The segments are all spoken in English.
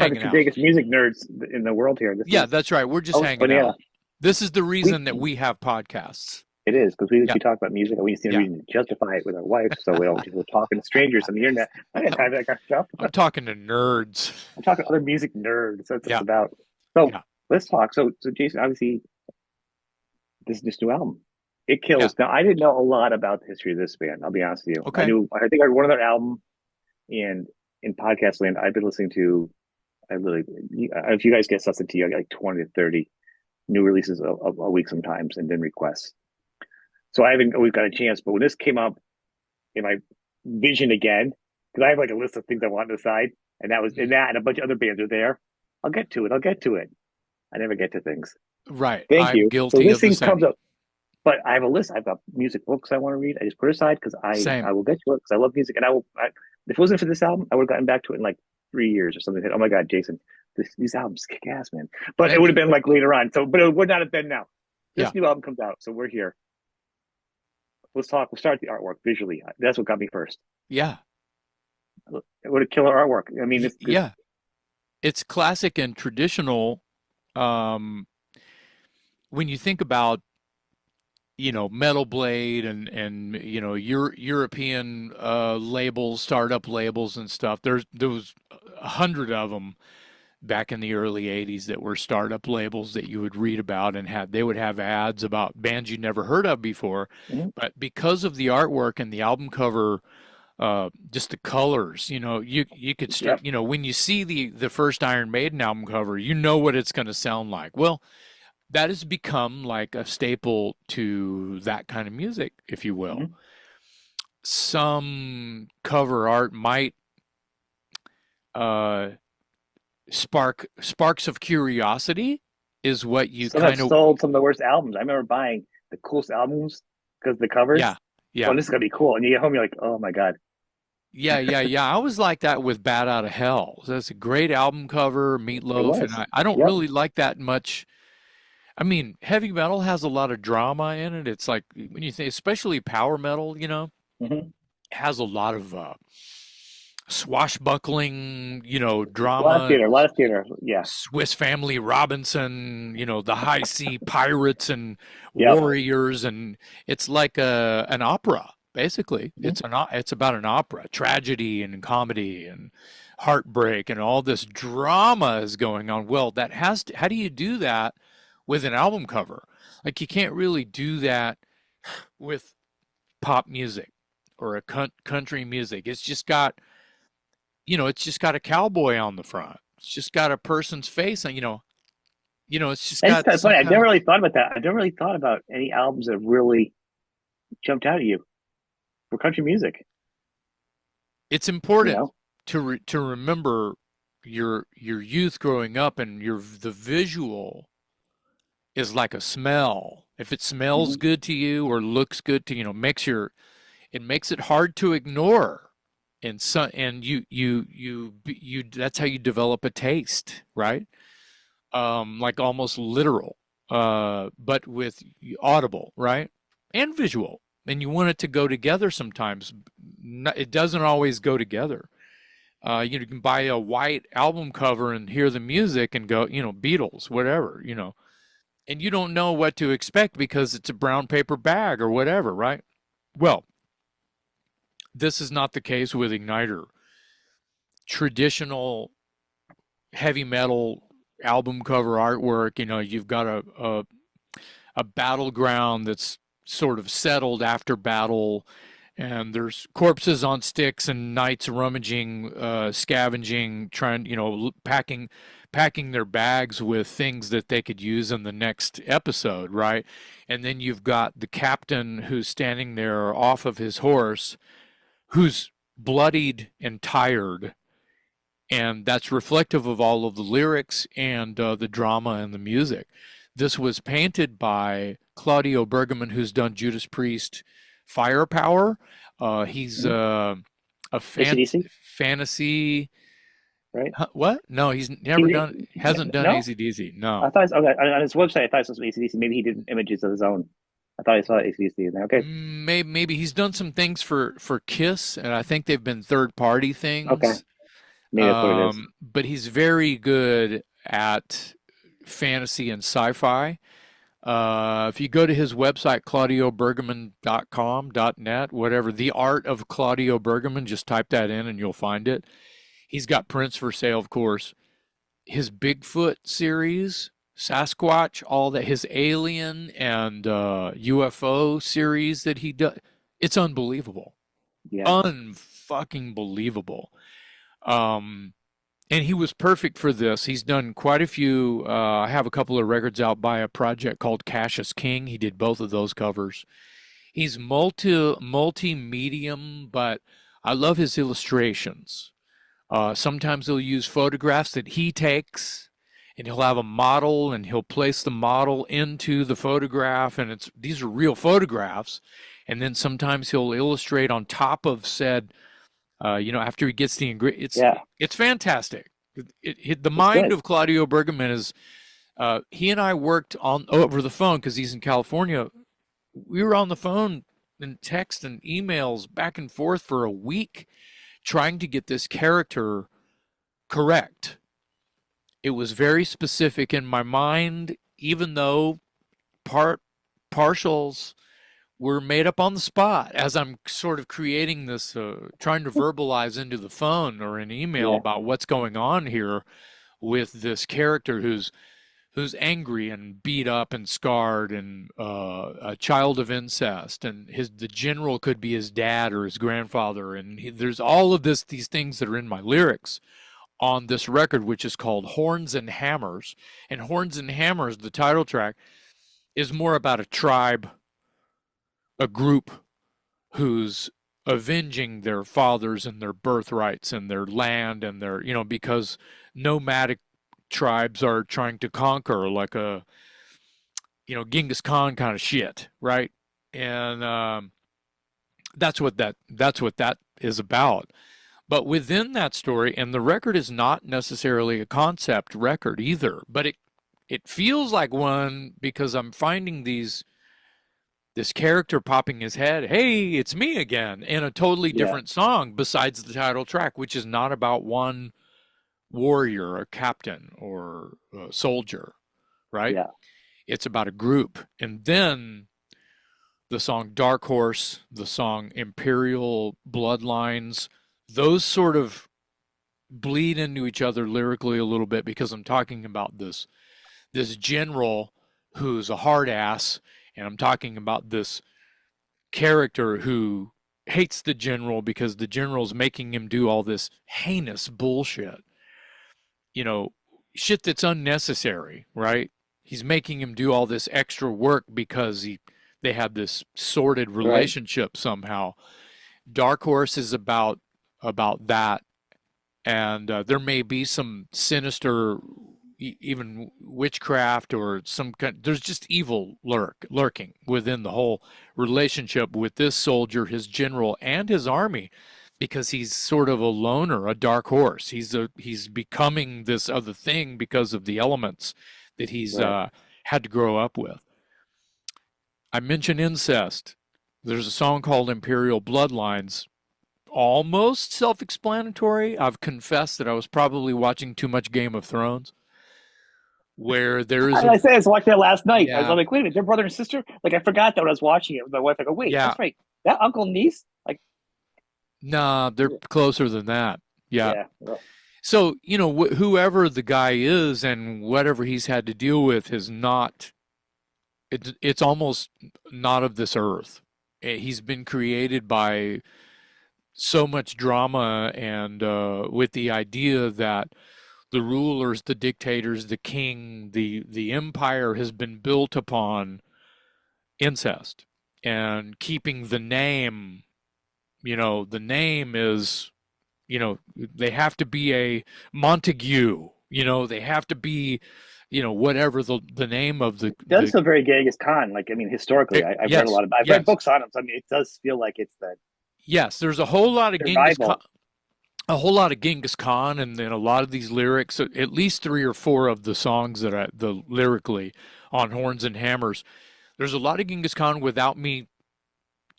are the hanging two out. biggest music nerds in the world here. This Yeah, is that's right. We're just oh hanging banana. out. This is the We reason that we have podcasts. it is because we Yeah, we talk about music and we just need a yeah. reason to justify it with our wife, so we don't just we're talking to strangers on the internet. I didn't have that kind of stuff. I'm talking to nerds. I'm talking to other music nerds. That's what it's Yeah, about. So yeah, let's talk. So Jason, obviously, this new album, it yeah. kills. Now, I didn't know a lot about the history of this band. I'll be honest with you. Okay. I think I heard one of their album, and in podcast land, I've been listening to. I literally, if you guys get something to you, I get like 20 to 30 new releases a week sometimes, and then requests. So I haven't always got a chance. But when this came up in my vision again, because I have like a list of things I want to decide, and that was in Mhm. that, and a bunch of other bands are there. I'll get to it. I'll get to it. I never get to things. Right. Thank I'm you. So guilty this of the thing comes same. up, but I have a list. I've got music books I want to read. I just put aside because I Same. will get to it because I love music, and if it wasn't for this album, I would have gotten back to it in like 3 years or something. Oh my god, Jason, these albums kick ass, man. But it Thank would have you. been like later on. So, but it would not have been now. Yeah, This new album comes out, so we're here. Let's talk. We'll start the artwork visually. That's what got me first. yeah, What a killer artwork. I mean, this yeah. It's classic and traditional. Um, when you think about, Metal Blade and European labels, startup labels and stuff. There was 100 of them back in the early 80s that were startup labels that you would read about and they would have ads about bands you never heard of before. mhm, But because of the artwork and the album cover, just the colors, you could yep. start, when you see the first Iron Maiden album cover, you know what it's going to sound like. Well, that has become like a staple to that kind of music, if you will. Mhm. Some cover art might uh, sparks of curiosity is what you Some have kind of. sold some of the worst albums. I remember buying the coolest albums because of the covers. Yeah, yeah, Well, this is gonna be cool, and you get home, you're like, oh my god, yeah. I was like that with Bat Out of Hell. That's a great album cover, it Meatloaf, and was. I don't Yep. really like that much. I mean, heavy metal has a lot of drama in it. It's like when you think, especially power metal, Hmm. has a lot of swashbuckling, A lot of drama, theater. A lot of theater. Yeah. Swiss Family Robinson, the high sea pirates and Yep. warriors, and it's like an opera. Basically, Hmm. it's about an opera, tragedy and comedy and heartbreak and all this drama is going on. Well, how do you do that with an album cover? Like you can't really do that with pop music or a country music. It's just got a cowboy on the front. It's just got a person's face, and it's just And it's got kind of funny. some I kind never of. really thought about that. I never really thought about any albums that really jumped out at you for country music. It's You important know. to remember your youth growing up, and the visual is like a smell. If it smells Hmm. good to you or looks good to it makes it hard to ignore. And you that's how you develop a taste, right? Like almost literal, but with audible, right? And visual. And you want it to go together sometimes. It doesn't always go together. You can buy a white album cover and hear the music and go, Beatles, whatever, and you don't know what to expect because it's a brown paper bag or whatever, right? Well, this is not the case with Igniter. Traditional heavy metal album cover artwork, you've got a battleground that's sort of settled after battle, and there's corpses on sticks and knights rummaging, scavenging, trying, packing their bags with things that they could use in the next episode, right? And then you've got the captain who's standing there off of his horse, who's bloodied and tired, and that's reflective of all of the lyrics and the drama and the music. This was painted by Claudio Bergaman, who's done Judas Priest, Firepower. He's Hmm. a AC/DC, fantasy. right? Huh, what? No, he's never He, done. Hasn't done no, AC/DC. I No. thought okay, on his website. I thought it was AC/DC. Maybe he did images of his own. I thought I saw AC/DC in there. Okay, Maybe he's done some things for Kiss, and I think they've been third party okay, things. Maybe that's what it is. But he's very good at fantasy and sci-fi. If you go to his website, claudiobergamin.com.net, whatever, The Art of Claudio Bergamin, just type that in and you'll find it. He's got prints for sale, of course. His Bigfoot series, Sasquatch, all that, his Alien and UFO series that he does, it's unbelievable. Yeah. Unfucking believable. And he was perfect for this. He's done quite a few. I have a couple of records out by a project called Cassius King. He did both of those covers. He's multi-medium, but I love his illustrations. Sometimes he'll use photographs that he takes, and he'll have a model, and he'll place the model into the photograph, and these are real photographs. And then sometimes he'll illustrate on top of said, after he gets the ingredients. It's fantastic. The mind of Claudio Bergamin is, he and I worked over the phone because he's in California. We were on the phone and text and emails back and forth for a week trying to get this character correct. It was very specific in my mind, even though partials were made up on the spot as I'm sort of creating this, trying to verbalize into the phone or an email about what's going on here with this character who's angry and beat up and scarred and a child of incest, and the general could be his dad or his grandfather, and there's all of these things that are in my lyrics on this record, which is called Horns and Hammers. And Horns and Hammers, the title track, is more about a tribe, a group who's avenging their fathers and their birthrights and their land and their, because nomadic tribes are trying to conquer, like a, Genghis Khan kind of shit, right? And that's what that is about. But within that story, and the record is not necessarily a concept record either, but it feels like one because I'm finding this character popping his head, hey, it's me again, in a totally different song besides the title track, which is not about one warrior, a captain, or a soldier, right? Yeah. It's about a group. And then the song Dark Horse, the song Imperial Bloodlines, those sort of bleed into each other lyrically a little bit because I'm talking about this general who's a hard ass, and I'm talking about this character who hates the general because the general's making him do all this heinous bullshit. Shit that's unnecessary, right? He's making him do all this extra work because they have this sordid relationship somehow. Dark Horse is about that, and there may be some sinister, even witchcraft or some kind. There's just evil lurking within the whole relationship with this soldier, his general, and his army, because he's sort of a loner, a dark horse. He's becoming this other thing because of the elements that he's had to grow up with. I mentioned incest. There's a song called Imperial Bloodlines. Almost self-explanatory. I've confessed that I was probably watching too much Game of Thrones. Where there is, I was watching that last night. I was like, wait a minute, they're brother and sister. Like, I forgot that when I was watching it with my wife. I go, wait, that's right, that uncle and niece. Like, nah, they're closer than that. Yeah. So whoever the guy is and whatever he's had to deal with is not. It's almost not of this earth. He's been created by so much drama and with the idea that the rulers, the dictators, the king, the empire has been built upon incest and keeping the name. The name is, they have to be a Montague. They have to be, whatever the name of the. It does feel very Genghis Khan. Like, I mean, historically, I've read a lot I've read books on him. So I mean, it does feel like it's that. Yes, there's a whole lot of Genghis Khan. A whole lot of Genghis Khan, and then a lot of these lyrics, at least 3 or 4 of the songs that the lyrically on Horns and Hammers, there's a lot of Genghis Khan without me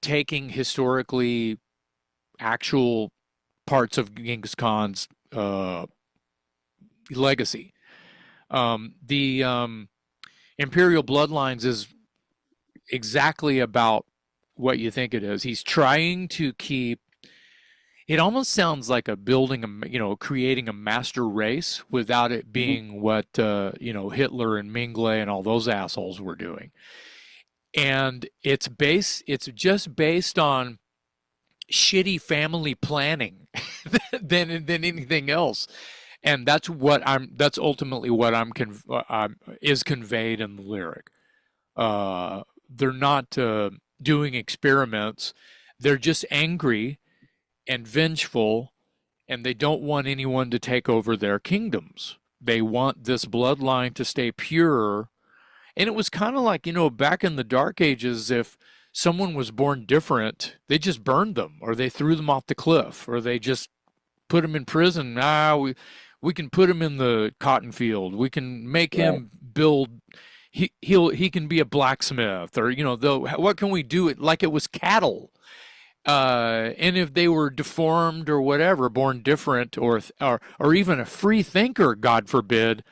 taking historically actual parts of Genghis Khan's legacy. The Imperial Bloodlines is exactly about what you think it is. He's trying to keep. It almost sounds like a building, creating a master race without it Hmm. being what Hitler and Mengele and all those assholes were doing. And it's just based on shitty family planning than anything else. And that's ultimately what is conveyed in the lyric. They're not doing experiments. They're just angry and vengeful, and they don't want anyone to take over their kingdoms. They want this bloodline to stay pure. And it was kind of like, back in the Dark Ages, if someone was born different, they just burned them, or they threw them off the cliff, or they just put them in prison. We can put him in the cotton field. We can make Right. him build. He can be a blacksmith, or though what can we do it like it was cattle? And if they were deformed or whatever, born different, or even a free thinker, God forbid,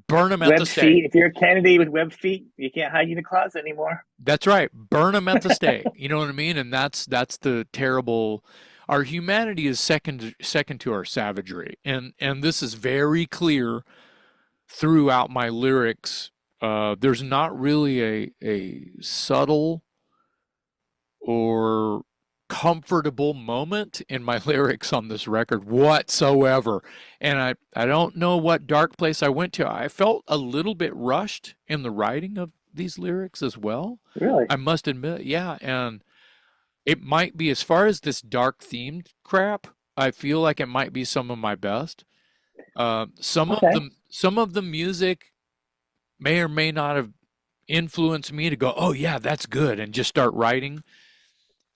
burn them at the Webbed stake. feet. If you're a Kennedy with webbed feet, you can't hide in the closet anymore. That's right. Burn them at the stake. You know what I mean? And that's the terrible. Our humanity is second to our savagery, and this is very clear throughout my lyrics. There's not really a subtle or comfortable moment in my lyrics on this record whatsoever. And I don't know what dark place I went to. I felt a little bit rushed in the writing of these lyrics as well. Really? I must admit, yeah. And it might be, as far as this dark themed crap, I feel like it might be some of my best. Okay. Some of the music may or may not have influenced me to go, oh yeah, that's good, and just start writing.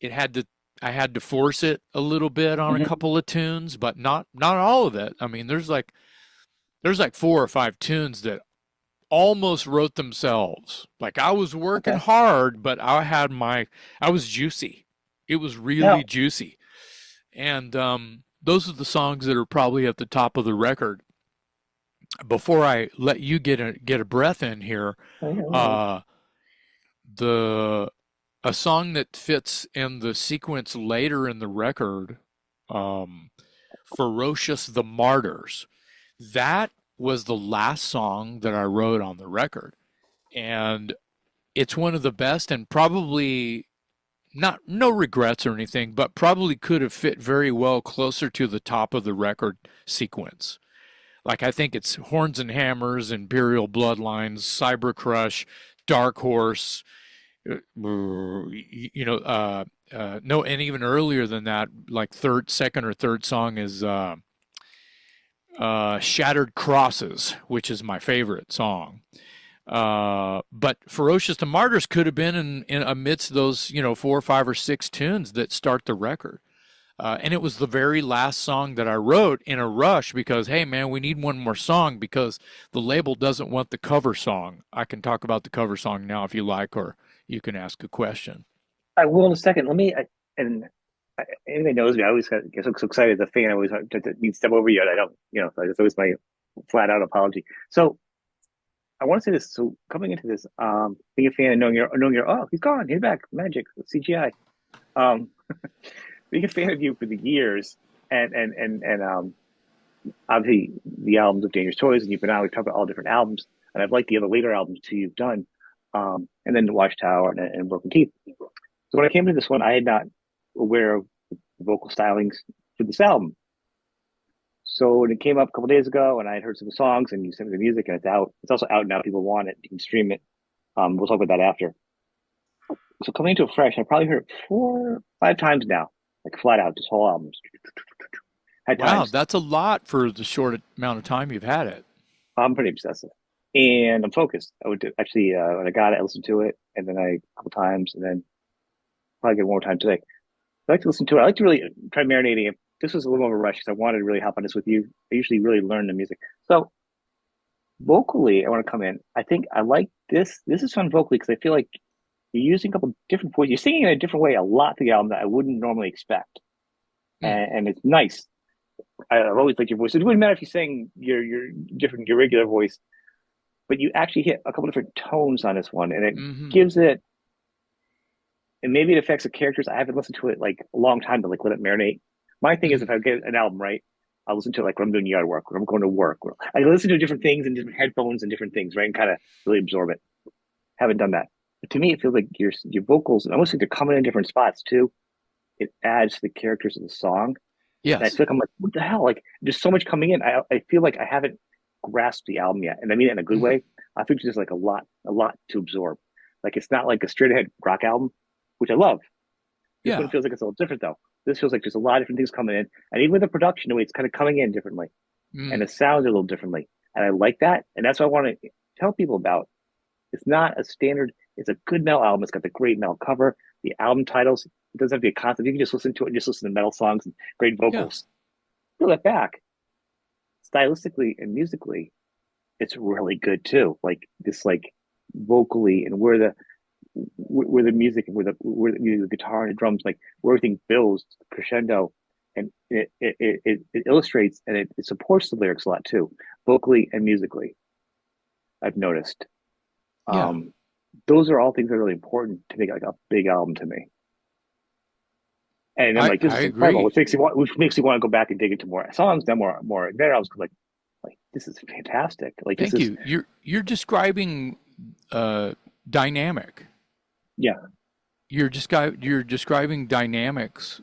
It had to I had to force it a little bit on a Hmm. couple of tunes, but not all of it. I mean, there's like four or five tunes that almost wrote themselves. Like I was working Okay. hard, but I was juicy. It was really Now, juicy. And those are the songs that are probably at the top of the record. Before I let you get a breath in here, oh, yeah, all right. uh, the a song that fits in the sequence later in the record, um, "Ferocious the Martyrs." That was the last song that I wrote on the record, and it's one of the best, and probably not no regrets or anything, but probably could have fit very well closer to the top of the record sequence. Like I think it's Horns and Hammers, Imperial Bloodlines, Cyber Crush, Dark Horse, no, and even earlier than that, like second or third song is Shattered Crosses, which is my favorite song. But Ferocious the Martyrs could have been in amidst those, four, five, or six tunes that start the record. And it was the very last song that I wrote in a rush because, hey, man, we need one more song because the label doesn't want the cover song. I can talk about the cover song now if you like, or you can ask a question. I will in a second. And anybody knows me, I always get so excited as a fan. I always need to step over you. And I don't, it's always my flat out apology. So I want to say this. So coming into this, being a fan and oh, he's gone, he's back, magic, CGI. Um, being a fan of you for the years, and obviously the albums of Dangerous Toys, and you've been out. We've talked about all different albums, and I've liked the other later albums too you've done, and then the Watchtower and Broken Teeth. So when I came to this one, I had not aware of the vocal stylings for this album. So when it came up a couple days ago, and I had heard some of the songs, and you sent me the music, and it's out. It's also out now. People want it. You can stream it. We'll talk about that after. So coming into it fresh, I probably heard it 4, 5 times now, like flat out, this whole album. At Wow, times, that's a lot for the short amount of time you've had it. I'm pretty obsessive, and I'm focused. I would actually when I got it, I listened to it, and then a couple times, and then probably get one more time today. I like to listen to it. I like to really try marinating it. This was a little of a rush because I wanted to really hop on this with you. I usually really learn the music. So vocally, I want to come in. I think I like this. This is fun vocally because I feel like you're using a couple different voices. You're singing in a different way a lot through the album that I wouldn't normally expect, Hmm. and it's nice. I've always liked your voice. It wouldn't matter if you sang your different your regular voice, but you actually hit a couple different tones on this one, and it Hmm. gives it. And maybe it affects the characters. I haven't listened to it like a long time to like let it marinate. My thing is, if Hmm. I get an album right, I'll listen to it like when I'm doing yard work, when I'm going to work. I listen to different things and different headphones and different things, right, and kind of really absorb it. Haven't done that. But to me, it feels like your vocals, and I almost think they're coming in different spots too. It adds to the characters of the song. And I Yes. feel like I'm like, what the hell? Like, there's so much coming in. I feel like I haven't grasped the album yet, and I mean it in a good Hmm. way. I think there's like a lot to absorb. Like, it's not like a straight ahead rock album, which I love. This one Yeah. feels like it's a little different though. This feels like there's a lot of different things coming in, and even with the production, the way it's kind of coming in differently, and Mm. it sounds a little differently, and I like that, and that's what I want to tell people about. It's not a standard. It's a good metal album. It's got the great metal cover, the album titles. It doesn't have to be a concept. You can just listen to it and just listen to metal songs and great Yeah. vocals. Peel that back. Stylistically and musically, it's really good too. Like this, like vocally and where the music and where the guitar and the drums, like where everything builds crescendo, and it illustrates and it supports the lyrics a lot too, vocally and musically. I've noticed. Yeah. Um, those are all things that are really important to make like a big album to me. And I'm like, this I is incredible, agree. which makes me want to go back and dig into more songs, then more advanced albums. Like this is fantastic. Like this Thank is you. You're describing uh, dynamic. yeah, You're describing dynamics,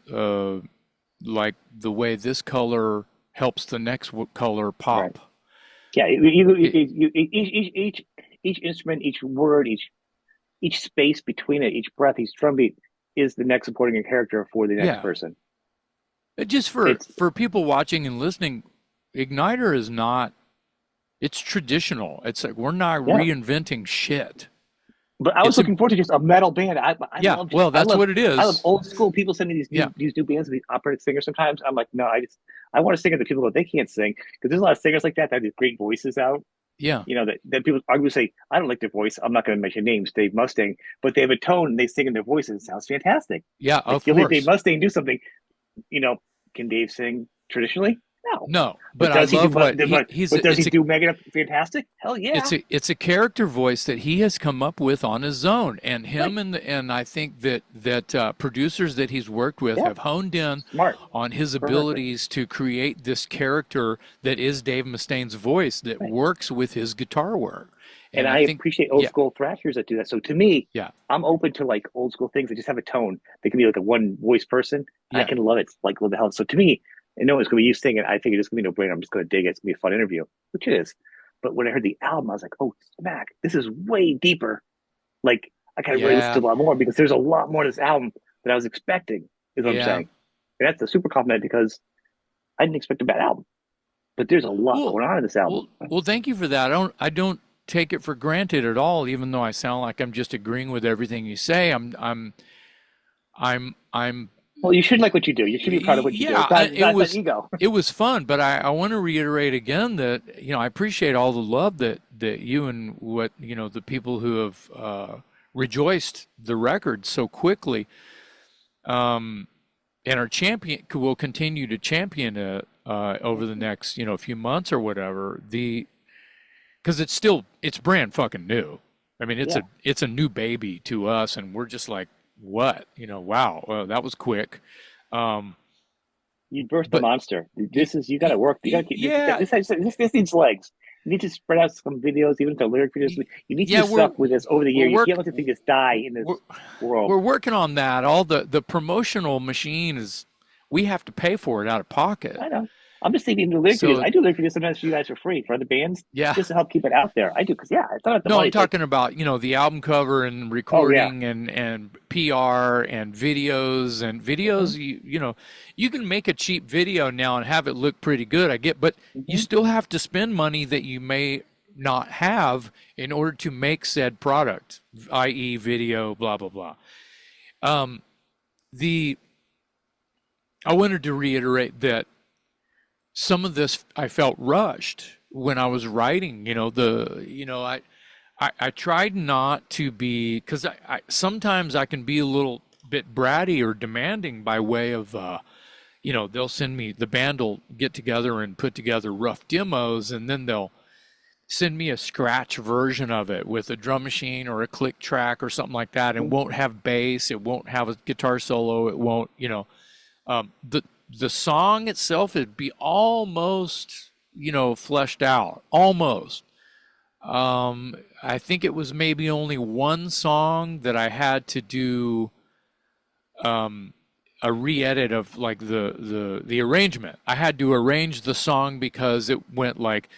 like the way this color helps the next color right. pop. Yeah, It, each instrument, each word, each space between it, each breath, each drum beat is the next supporting a character for the next yeah. person. Just It's for people watching and listening, Igniter is not. It's traditional. It's like we're not yeah. reinventing shit. But I was It's a looking forward to just a metal band. yeah. Well, that's what it I love is. old school. People send me Yeah. these new bands, these operatic singers. Sometimes I'm like, no, I want to sing it to people that they can't sing because there's a lot of singers like that have these great voices out. Yeah. You know that people argue say I don't like their voice. I'm not going to mention names, Dave Mustaine, but they have a tone and they sing in their voice and it sounds fantastic. Yeah. Like Of you'll hear Dave course. Mustaine do something. You know, can Dave sing traditionally? No, No, but but I does he do? love what he's. But does he do mega fantastic? Hell yeah! It's a character voice that he has come up with on his own, and Right? him and I think that producers that he's worked with Yeah, have honed in smart, on his perfect. abilities to create this character that is Dave Mustaine's voice that Right. works with his guitar work, And and I I think appreciate old yeah, school thrashers that do that. So to me, yeah, I'm open to like old school things that just have a tone. They can be like a one voice person. I yeah, can love it. Like what the hell? So to me, I know it's gonna be you singing. I think it's gonna be no brainer. I'm just gonna dig it. It's gonna be a fun interview, which it is. But when I heard the album, I was like, oh smack, this is way deeper. Like I gotta really listen to yeah, a lot more because there's a lot more to this album than I was expecting, is what I'm yeah. saying. And that's a super compliment because I didn't expect a bad album. But there's a lot Well, going on in this album. well. Thank you for that. I don't take it for granted at all, even though I sound like I'm just agreeing with everything you say. I'm Well, you should like what you do. You should be proud of what you do. yeah, It's not ego. it was fun, but I want to reiterate again that I appreciate all the love that you and what the people who have rejoiced the record so quickly, um, and are champion will continue to champion it over the next few months or whatever. Because it's brand fucking new. I mean, Yeah. it's a new baby to us, and we're just like, what? Wow, that was quick. Um, You birthed the but monster. This is you got to work. You got to keep yeah, this needs legs. You need to spread out some videos, even the lyric videos. You need to yeah, do stuff with this over the we're year. You work can't let the thing just die in we're, this world. we're working on that. All the promotional machine is we have to pay for it out of pocket. I know. I'm just thinking the lyric videos. So I do lyric videos sometimes for you guys for free for other bands, yeah, just to help keep it out there. I do because yeah, it's not the no, I'm money. It's like talking about the album cover and oh yeah, recording and PR and videos hmm you can make a cheap video now and have it look pretty good. I get, but you hmm still have to spend money that you may not have in order to make said product, i.e., video, blah blah blah. Um, the I wanted to reiterate that some of this I felt rushed when I was writing. I tried not to be because sometimes I can be a little bit bratty or demanding by way of they'll send me, the band will get together and put together rough demos, and then they'll send me a scratch version of it with a drum machine or a click track or something like that. It won't have bass, it won't have a guitar solo, it won't, the song itself, it'd be almost, fleshed out, almost. I think it was maybe only one song that I had to do a re-edit of, like, the arrangement. I had to arrange the song because it went like,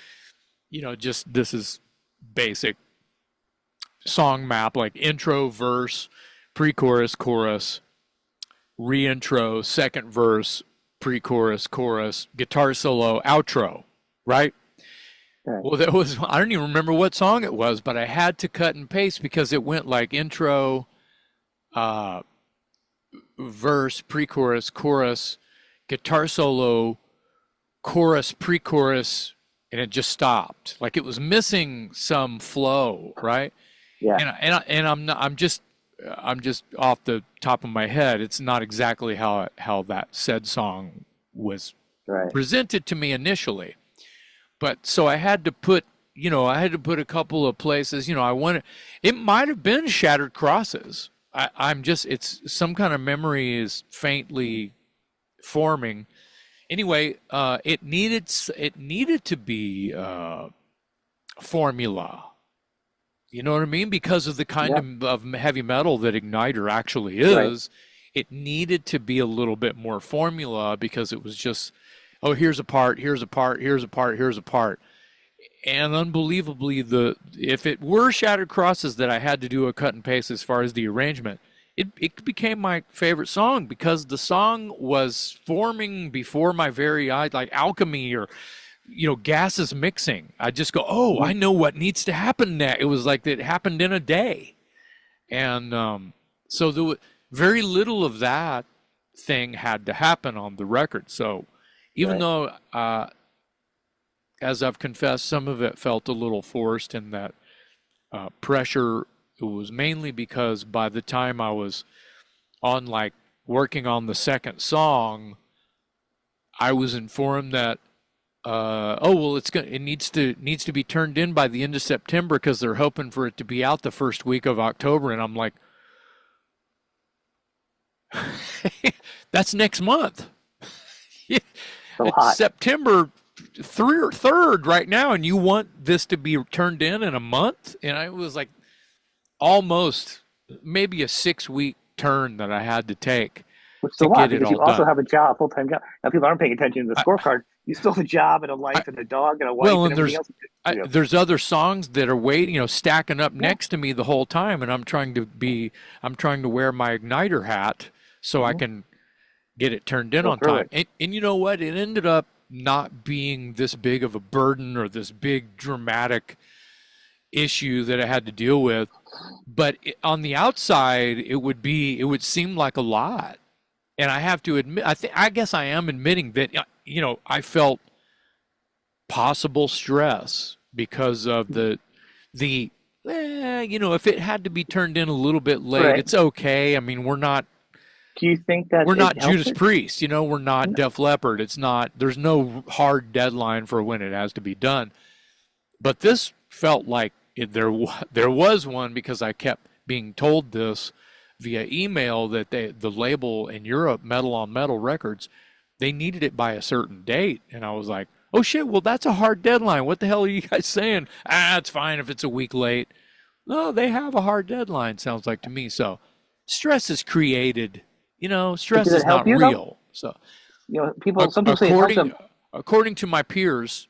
just, this is basic song map, like intro, verse, pre-chorus, chorus, re-intro, second verse, pre-chorus, chorus, guitar solo, outro, right? Right. Well, that was, I don't even remember what song it was, but I had to cut and paste because it went like intro, verse, pre-chorus, chorus, guitar solo, chorus, pre-chorus, and it just stopped. Like it was missing some flow, right? Yeah. And I'm just off the top of my head. It's not exactly how that said song was Right. presented to me initially. But so I had to put, a couple of places, it might have been Shattered Crosses. It's some kind of memory is faintly forming. Anyway, it needed to be formula. You know what I mean? Because of the kind of heavy metal that Igniter actually is, it needed to be a little bit more formula because it was just, oh, here's a part, here's a part, here's a part, here's a part. And unbelievably, if it were Shattered Crosses that I had to do a cut and paste as far as the arrangement, it became my favorite song because the song was forming before my very eyes, like alchemy or, gases mixing. I just go, oh, I know what needs to happen next. It was like it happened in a day. And so very little of that thing had to happen on the record. So even though, as I've confessed, some of it felt a little forced in that pressure, it was mainly because by the time I was on, like, working on the second song, I was informed that, it needs to be turned in by the end of September because they're hoping for it to be out the first week of October. And I'm like, that's next month. It's September 3rd right now, and you want this to be turned in a month? And I was like, almost maybe a 6-week turn that I had to take. Which is a lot because you also have a job, full-time job. Now people aren't paying attention to the scorecard. You still have a job and a life and a dog and a wife and everything else. There's other songs that are waiting, stacking up next to me the whole time, and I'm trying to wear my Igniter hat so I can get it turned in on time. And you know what? It ended up not being this big of a burden or this big dramatic issue that I had to deal with, but on the outside, it would seem like a lot. And I have to admit, I guess I am admitting that, I felt possible stress because of if it had to be turned in a little bit late, it's okay. I mean, we're not. Do you think that we're not Judas Priest? We're not Def Leppard. It's not. There's no hard deadline for when it has to be done. But this felt like there was one because I kept being told this via email that the label in Europe, Metal on Metal Records, they needed it by a certain date, and I was like, oh shit, well that's a hard deadline. What the hell are you guys saying? It's fine if it's a week late. No, they have a hard deadline, sounds like to me. So stress is created. Stress is not real. So some people say it helps them. According to my peers,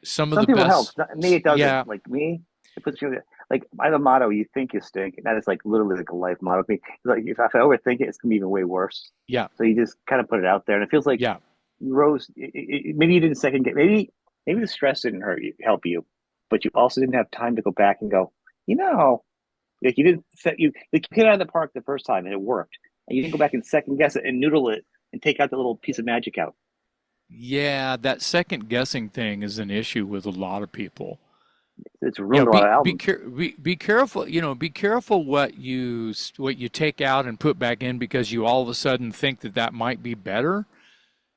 some of the people best. Helps. Me, it doesn't. Yeah. Like me, it puts you like I have a motto: "You think, you stink." And that is like literally like a life motto. Me, like if I overthink it, it's gonna be even way worse. Yeah. So you just kind of put it out there, and it feels like Rose. Maybe you didn't second get. Maybe the stress didn't help you, but you also didn't have time to go back and go. Like you didn't set you hit it out of the park the first time and it worked, and you didn't go back and second guess it and noodle it and take out the little piece of magic out. Yeah, that second guessing thing is an issue with a lot of people. It's ruined a lot of albums. Be careful. Be careful what you take out and put back in because you all of a sudden think that might be better.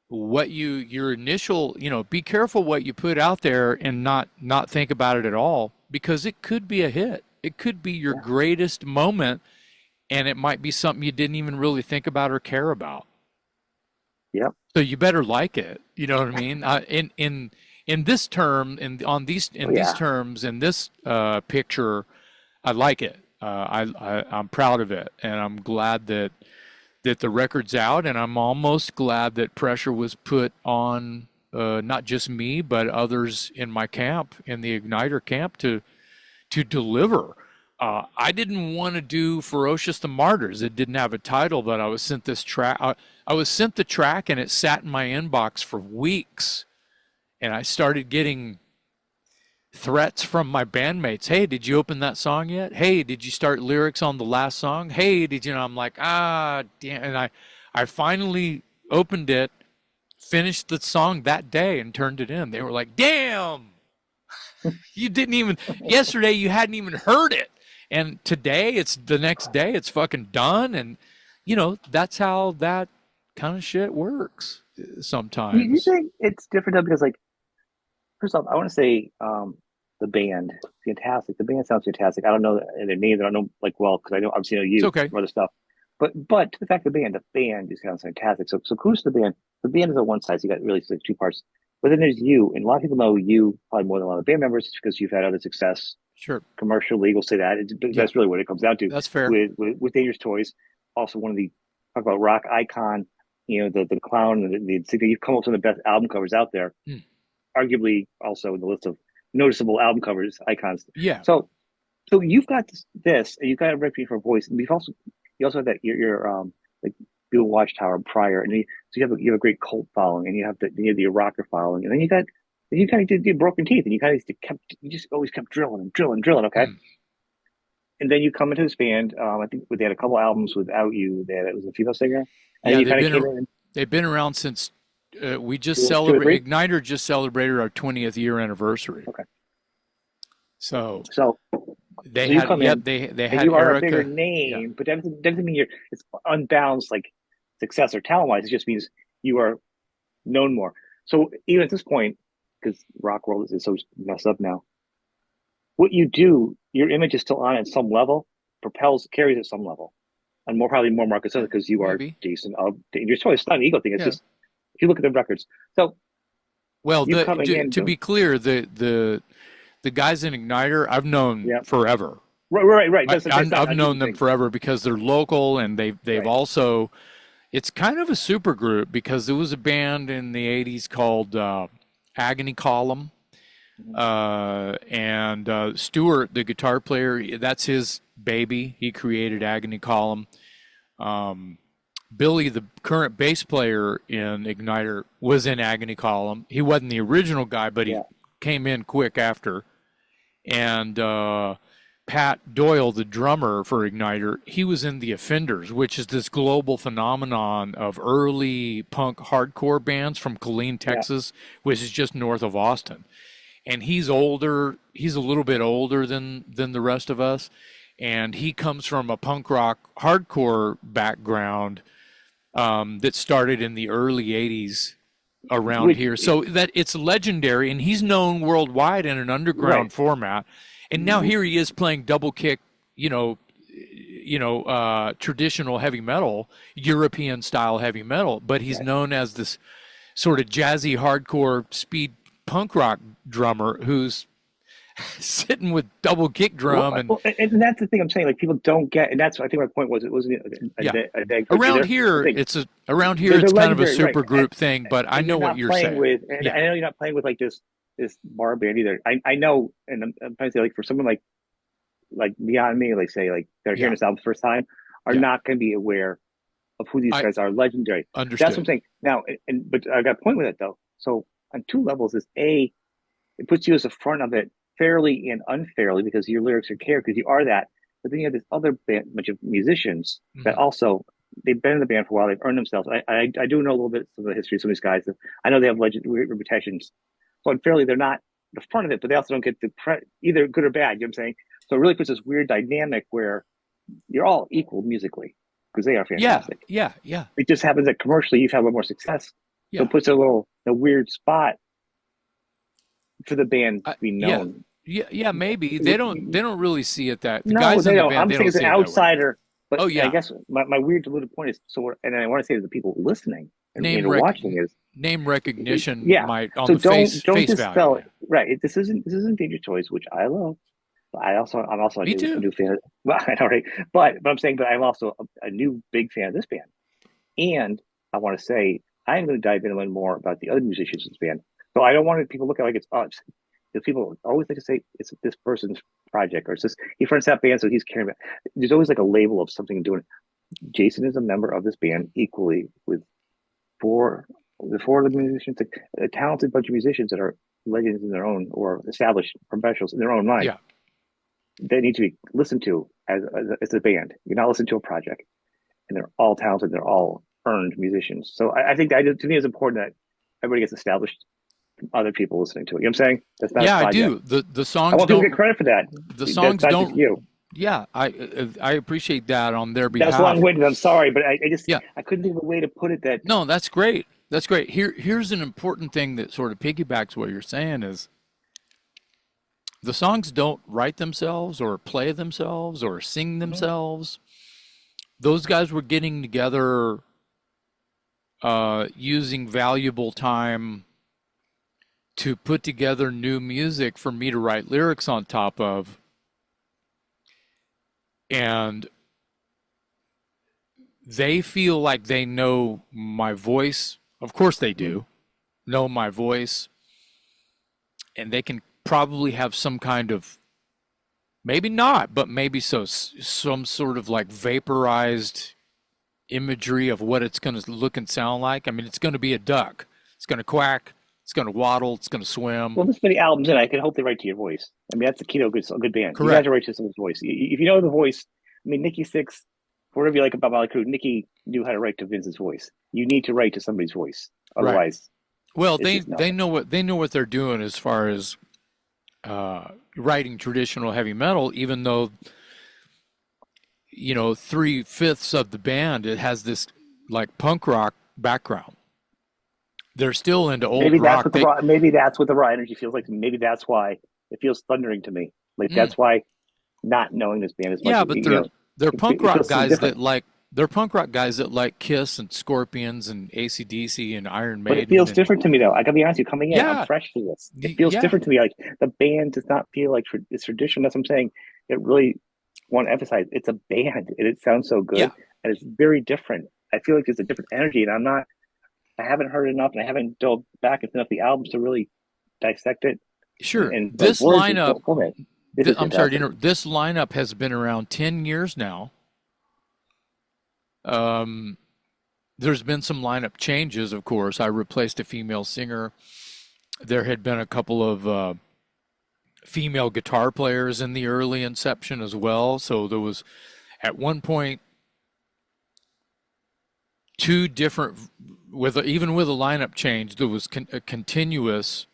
what your initial, be careful what you put out there and not think about it at all, because it could be a hit. It could be your Yeah. greatest moment, and it might be something you didn't even really think about or care about. Yep. So you better like it. You know what I mean? In this term, Oh in these yeah. terms, in this picture, I like it. I'm proud of it, and I'm glad that the record's out, and I'm almost glad that pressure was put on not just me but others in my camp, in the Igniter camp, to deliver. I didn't want to do Ferocious the Martyrs. It didn't have a title, but I was sent this track. I was sent the track, and it sat in my inbox for weeks. And I started getting threats from my bandmates. Hey, did you open that song yet? Hey, did you start lyrics on the last song? Hey, did you know? I'm like, ah, damn. And I finally opened it, finished the song that day, and turned it in. They were like, damn, you didn't even, yesterday you hadn't even heard it. And today, it's the next day, it's fucking done. And, that's how that kind of shit works You sometimes. think it's different though because like first off, I want to say the band fantastic. The band sounds fantastic. I don't know their names. I don't know like well because I know obviously know It's you okay. from other stuff. But to the fact the band just sounds fantastic. So kudos to the band. The band is on one side, so you got really like two parts. But then there's you, and a lot of people know you probably more than a lot of band members because you've had other success Sure. commercially. We'll say that Yeah, that's really what it comes down to that's fair. with Dangerous Toys. Also, one of the talk about rock icon. The clown and you've come up with some of the best album covers out there Hmm. arguably also in the list of noticeable album covers icons. Yeah. So so you've got this and you've got a reputation for voice. And you also have that your like Bill Watchtower prior, and so you have a great cult following, and you have the rocker following, and then you kind of did Broken Teeth, and you just always kept drilling and drilling and drilling. Okay, Hmm. and then you come into this band. I think they had a couple albums without you. It was a female singer, and then Yeah, you kind of came in they've been around since we just two or three. celebrate Igniter just celebrated our 20th year anniversary. Okay, So so they so you had, come yep, in they and had you are a bigger Erica. Yeah. name, but that doesn't mean you're it's unbalanced like success or talent wise. It just means you are known more. So even at this point, because rock world is so messed up now, what you do, your image is still on at some level, carries at some level, and more probably more market sense because you are Maybe. Jason of Dangerous Toys. It's not an ego thing. It's Yeah. just if you look at the records. So Well, you coming in, to be clear, the guys in Igniter I've known yeah, forever. right. That's not I've an ego known them thing, forever because they're local, and they've right? also, it's kind of a super group because there was a band in the 80s called Agony Column. Mm-hmm. And Stewart, the guitar player, that's his baby. He created Agony Column. Um, Billy, the current bass player in Igniter, was in Agony Column. He wasn't the original guy, but he Yeah, came in quick after. And Pat Doyle, the drummer for Igniter, he was in The Offenders, which is this global phenomenon of early punk hardcore bands from Killeen, yeah. Texas, which is just north of Austin. And he's older. He's a little bit older than the rest of us, and he comes from a punk rock hardcore background that started in the early '80s around Which here. So that it's legendary, and he's known worldwide in an right. underground format. And now here he is playing double kick, traditional heavy metal, European style heavy metal, but he's Right. known as this sort of jazzy hardcore speed punk rock drummer who's sitting with double kick drum. And And that's the thing I'm saying. Like people don't get, and that's I think my point was it wasn't yeah, a dig either. I think around here they're it's kind of a legendary, right? super group thing, but I And know you're what not you're playing saying. with, and Yeah, I know you're not playing with like this bar band either. I know, and I'm trying to say like for someone like beyond me, like say like they're hearing yeah, this album the first time, are yeah, not going to be aware of who these I guys are. Legendary. That's what I'm understood. saying. Now, but I got a point with it though. So on two levels, is a it puts you as the front of it fairly and unfairly because your lyrics are cared because you are that. But then you have this other bunch of musicians that Hmm. also they've been in the band for a while. They've earned themselves. I do know a little bit of the history of some of these guys. I know they have legend reputations. So unfairly, they're not the front of it, but they also don't get the either good or bad. You know what I'm saying? So it really puts this weird dynamic where you're all equal musically because they are Yeah, fantastic. yeah, yeah, It just happens that commercially you've had a little more success So it puts a weird spot for the band to be Yeah, known. yeah, maybe they don't really see it that the No, guys they in the don't. band I'm they saying don't as an see it that way. outsider, but Oh I yeah, guess my weird deluded point is and I want to say to the people listening name and rec watching is, name recognition yeah. might on So the don't face value. dispel it. Right. This isn't Danger Toys, which I love. But I'm also Me a too. new fan. Well, I know, right? But I'm saying, but I'm also a new big fan of this band. And I want to say I'm going to dive in and learn more about the other musicians in this band. So I don't want people to look at it like it's us. Because people always like to say it's this person's project or it's this he fronts that band, so he's carrying it. There's always like a label of something doing. Jason is a member of this band equally with four the four of the musicians, a talented bunch of musicians that are legends in their own or established professionals in their own right. Yeah, They need to be listened to as a band. You're not listening to a project, and they're all talented. They're all earned musicians. So I think that to me is important that everybody gets established from other people listening to it. You know what I'm saying? That's not a yeah, I project. do. The I songs want people to get don't. credit for that. The That's songs not just don't. you. Yeah, I appreciate that on their That's behalf. long-winded. I'm sorry, but I just Yeah, I couldn't think of a way to put it that no, that's great. That's great. Here's an important thing that sort of piggybacks what you're saying is the songs don't write themselves or play themselves or sing themselves. Those guys were getting together, using valuable time to put together new music for me to write lyrics on top of. And they feel like they know my voice. Of course they do know my voice. And they can probably have some kind of, maybe not, but maybe some sort of like vaporized imagery of what it's going to look and sound like. I mean, it's going to be a duck. It's going to quack. It's going to waddle. It's going to swim. well, this many albums in, I can hope they write to your voice. I mean, that's the key to a good band. You guys Correct. are right to someone's voice. If you know the voice, I mean, Nikki Sixx, whatever you like about Molly Crew, Nikki knew how to write to Vince's voice. You need to write to somebody's voice, Right. otherwise, Well, it's just no. they know what they're doing as far as writing traditional heavy metal, even though 3/5 of the band it has this like punk rock background. They're still into old rock. Maybe that's what the raw energy feels like. Maybe that's why it feels thundering to me. Like Mm, that's why not knowing this band as much, yeah, but they're punk it rock feels so guys that different. like they're punk rock guys that like Kiss and Scorpions and AC/DC and Iron But it Maiden feels and different to me though. I gotta be honest with you, coming in, I'm yeah, fresh to this. It feels yeah, different to me. Like the band does not feel like it's tradition. That's what I'm saying. It really want to emphasize it's a band and it sounds so yeah. good and it's very different. I feel like there's a different energy and I haven't heard enough and I haven't dove back enough the albums to really dissect it Sure. and like This words lineup, don't form it. This is I'm sorry to fantastic. interrupt. This lineup has been around 10 years now. Um, there's been some lineup changes, of course. I replaced a female singer. There had been a couple of female guitar players in the early inception as well. So there was, at one point, two different, even with a lineup change, there was a continuous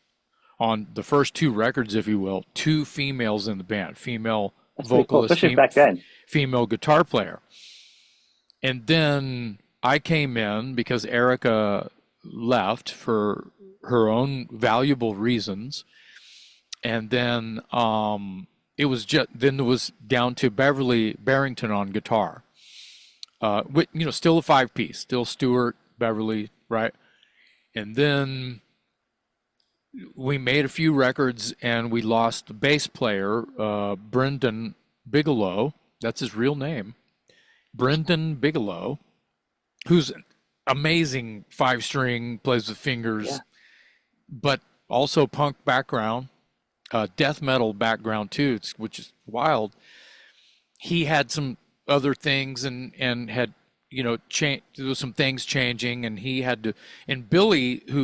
on the first two records, if you will, two females in the band, female That's pretty cool, vocalist, especially back then. female guitar player. And then I came in because Erica left for her own valuable reasons. And then it was down to Beverly Barrington on guitar. Still a 5-piece, still Stewart, Beverly, right? And then we made a few records and we lost the bass player, Brendan Bigelow. That's his real name. Brendan Bigelow, who's an amazing 5-string, plays with Yeah. fingers, but also punk background, death metal background too, which is wild. He had some other things and had there was some things changing, and he had to. And Billy, who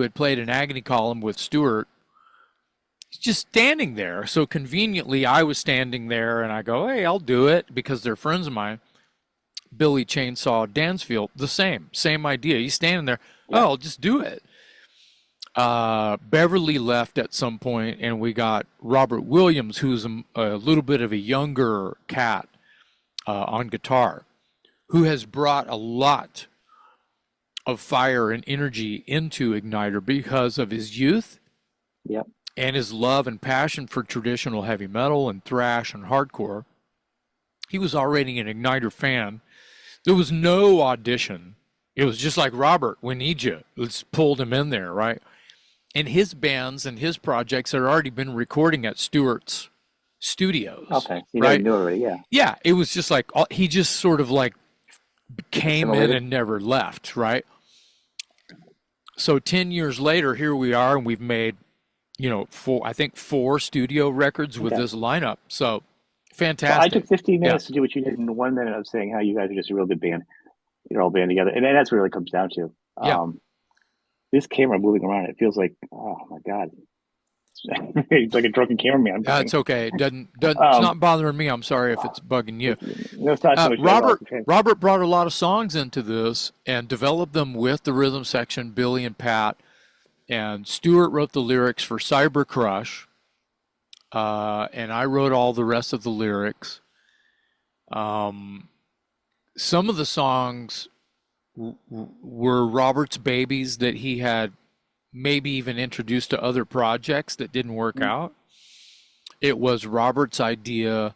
had played an Agony column with Stewart, he's just standing there. So conveniently, I was standing there, and I go, "Hey, I'll do it," because they're friends of mine. Billy Chainsaw Dansfield, the same idea. He's standing there. Oh, Yeah. I'll just do it. Beverly left at some point, and we got Robert Williams, who's a little bit of a younger cat on guitar, who has brought a lot of fire and energy into Igniter because of his youth Yep. and his love and passion for traditional heavy metal and thrash and hardcore. He was already an Igniter fan. There was no audition. It was just like, Robert, we need you. Let's pull him in there, right? And his bands and his projects had already been recording at Stewart's Studios. Okay. So you right? knew already, yeah. Yeah, it was just like, he just sort of like came in and never left, right? So 10 years later, here we are, and we've made, I think 4 studio records with this lineup. So fantastic. So I took 15 minutes to do what you did in 1 minute of saying how you guys are just a real good band. You're all band together. And that's what it really comes down to. This camera moving around, it feels like, oh my God. It's like a drunken cameraman. It's okay. It doesn't it's not bothering me. I'm sorry if it's bugging you. No, it's not so much Robert brought a lot of songs into this and developed them with the rhythm section, Billy and Pat. And Stuart wrote the lyrics for Cyber Crush. And I wrote all the rest of the lyrics. Some of the songs were Robert's babies that he had maybe even introduced to other projects that didn't work out. It was Robert's idea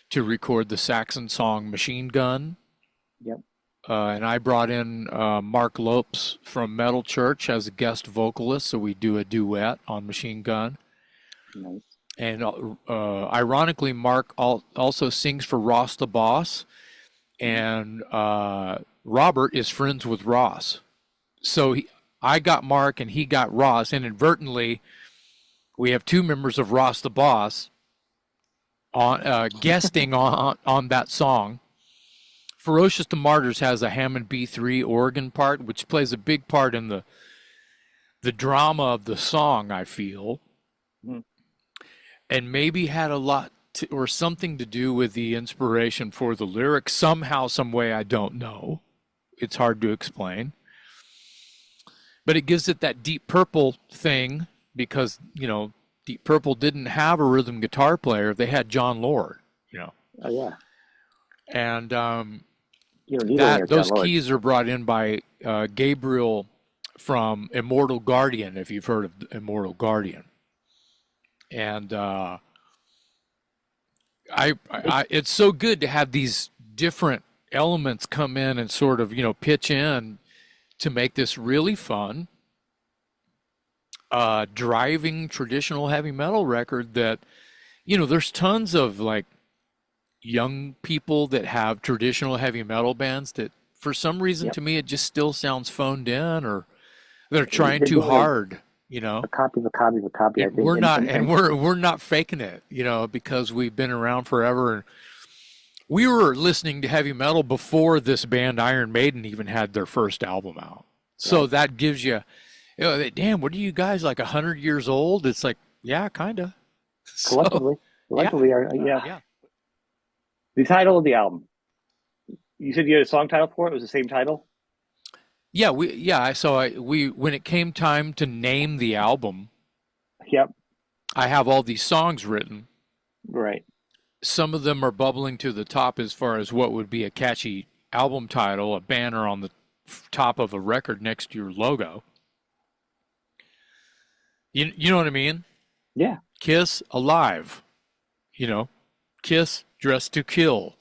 to record the Saxon song Machine Gun. Yep. And I brought in Mark Lopes from Metal Church as a guest vocalist, so we do a duet on Machine Gun. Nice. And ironically, Mark also sings for Ross the Boss, and Robert is friends with Ross. So I got Mark and he got Ross. Inadvertently, we have 2 members of Ross the Boss on guesting on that song. Ferocious to Martyrs has a Hammond B3 organ part, which plays a big part in the drama of the song, I feel. Mm-hmm. And maybe had a lot or something to do with the inspiration for the lyrics somehow, some way, I don't know. It's hard to explain. But it gives it that Deep Purple thing because, Deep Purple didn't have a rhythm guitar player. They had John Lord, Oh, yeah. And those keys are brought in by Gabriel from Immortal Guardian, if you've heard of Immortal Guardian. And it's so good to have these different elements come in and sort of, pitch in to make this really fun, driving traditional heavy metal record that, there's tons of like young people that have traditional heavy metal bands that for some reason to me, it just still sounds phoned in or they're trying too hard, A copy of a copy of a copy. I think. We're not faking it, because we've been around forever. And we were listening to heavy metal before this band Iron Maiden even had their first album out. So that gives you, damn, what are you guys, like 100 years old? It's like, yeah, kind of. Collectively, yeah. The title of the album. You said you had a song title for it? It was the same title? Yeah, when it came time to name the album, I have all these songs written. Right. Some of them are bubbling to the top as far as what would be a catchy album title, a banner on the top of a record next to your logo. You know what I mean? Yeah. Kiss, Alive. Kiss, Dressed to Kill.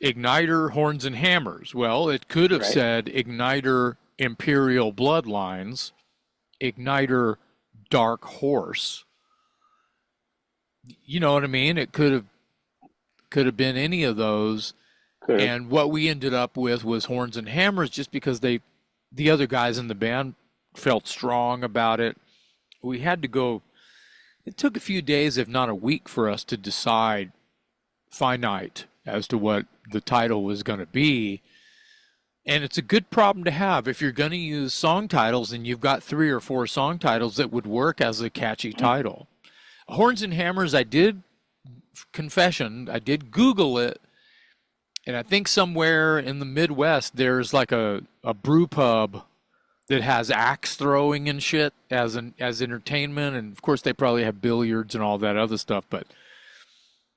Igniter, Horns and Hammers. Well, it could have said Igniter, Imperial Bloodlines. Igniter, Dark Horse. You know what I mean? It could have been any of those. And what we ended up with was Horns and Hammers just because the other guys in the band felt strong about it. We had to go, it took a few days, if not a week, for us to decide finite as to what the title was going to be. And it's a good problem to have if you're going to use song titles and you've got 3 or 4 song titles that would work as a catchy title. Horns and Hammers, I did Google it, and I think somewhere in the Midwest there's like a brew pub that has axe throwing and shit as entertainment, and of course they probably have billiards and all that other stuff, but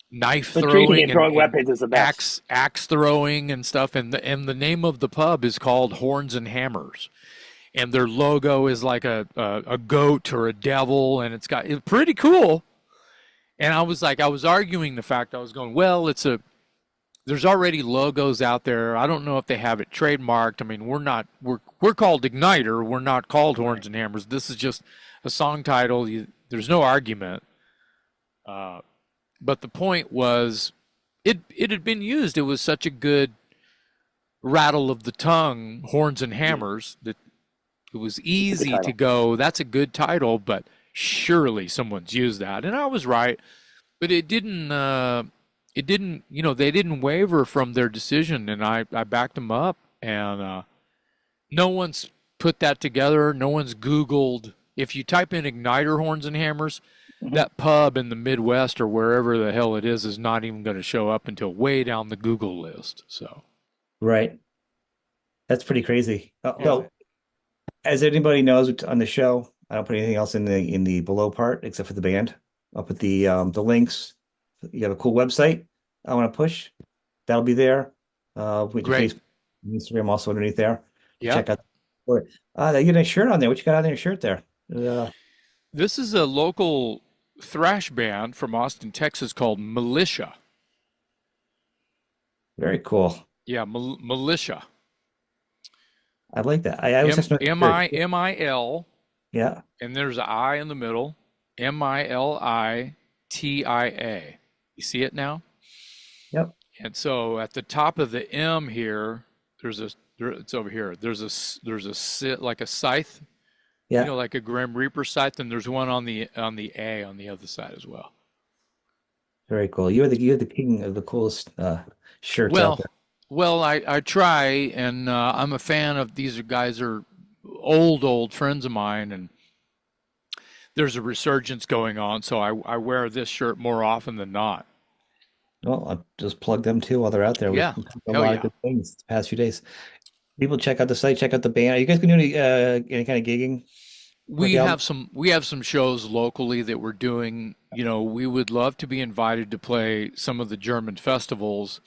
knife But drinking throwing and throwing and weapons is the best. axe throwing and stuff. And the name of the pub is called Horns and Hammers. And their logo is like a goat or a devil, and it's pretty cool. And I was arguing the fact I was going, well, there's already logos out there. I don't know if they have it trademarked. I mean, we're called Igniter. We're not called Horns and Hammers. This is just a song title. There's no argument. But the point was, it had been used. It was such a good rattle of the tongue, Horns and Hammers, that it was easy to go, that's a good title, but surely someone's used that. And I was right, but it didn't, they didn't waver from their decision, and I backed them up. And no one's put that together. No one's Googled. If you type in Igniter Horns and Hammers, that pub in the Midwest or wherever the hell it is not even going to show up until way down the Google list. So, right. That's pretty crazy. So, as anybody knows on the show, I don't put anything else in the below part except for the band. I'll put the links. You have a cool website I want to push. That'll be there. With great. Facebook, Instagram also underneath there. Yeah. Check out. You got a shirt on there. What you got on your shirt there? This is a local thrash band from Austin, Texas called Militia. Very cool. Yeah, Militia. I like that. I was MIL. Yeah. And there's an I in the middle. MILITIA. You see it now? Yep. And so at the top of the M here, it's over here. There's a like a scythe. Yeah. You know, like a Grim Reaper scythe, and there's one on the A on the other side as well. Very cool. You're the king of the coolest shirts out there. Well, I try, and I'm a fan of these guys are old friends of mine, and there's a resurgence going on, so I wear this shirt more often than not. Well, I'll just plug them too while they're out there. Yeah. We've done a lot of good things the past few days. People check out the site, check out the band. Are you guys going to do any kind of gigging? We have some shows locally that we're doing. You know, we would love to be invited to play some of the German festivals.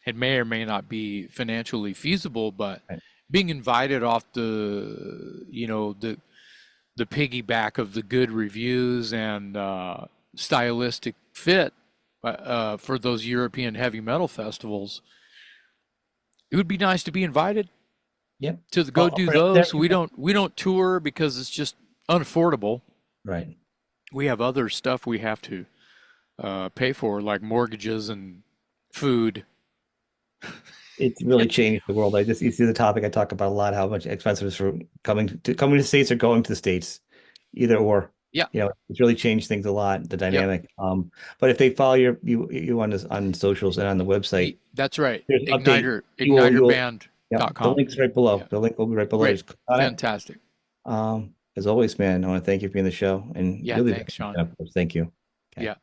It may or may not be financially feasible, but being invited off the piggyback of the good reviews and stylistic fit for those European heavy metal festivals, it would be nice to be invited. Yep. To go do those. We don't tour because it's just unaffordable. Right. We have other stuff we have to pay for, like mortgages and food. It's really changed the world. You see the topic I talk about a lot, how much expensive it is for coming to the States or going to the States, either or. Yeah. You know, it's really changed things a lot, the dynamic. Yep. But if they follow you on socials and on the website. That's right. Igniter IgniterBand.com. Yeah, the link's right below. Yeah. The link will be right below. Great. Fantastic. As always, man, I want to thank you for being on the show. And really, thanks, Sean. Thank you. Okay. Yeah.